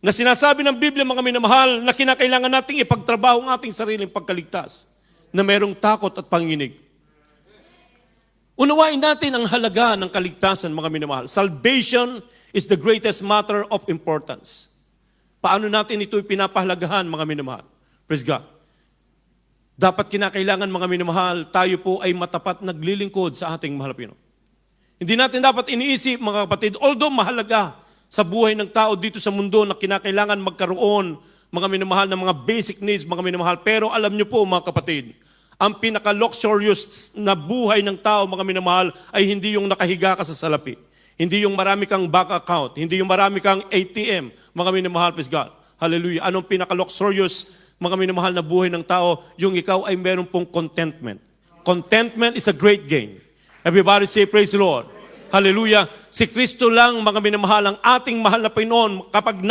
na sinasabi ng Biblia, mga minamahal, na kinakailangan nating ipagtrabaho ang ating sariling pagkaligtas, na mayroong takot at panginig. Unawain natin ang halaga ng kaligtasan, mga minamahal. Salvation is the greatest matter of importance. Paano natin ito pinapahalagahan, mga minamahal? Praise God. Dapat kinakailangan, mga minamahal, tayo po ay matapat naglilingkod sa ating mahal na Panginoon. Hindi natin dapat iniisip, mga kapatid, although mahalaga sa buhay ng tao dito sa mundo na kinakailangan magkaroon, mga minamahal, ng mga basic needs, mga minamahal. Pero alam niyo po, mga kapatid, ang pinaka-luxurious na buhay ng tao, mga minamahal, ay hindi yung nakahiga ka sa salapi. Hindi yung marami kang bank account. Hindi yung marami kang ATM, mga minamahal, praise God. Hallelujah. Anong pinaka-luxurious, mga minamahal, na buhay ng tao? Yung ikaw ay meron pong contentment. Contentment is a great gain. Everybody say, praise the Lord. Hallelujah. Si Kristo lang, mga minamahal, ang ating mahal na Panginoon, kapag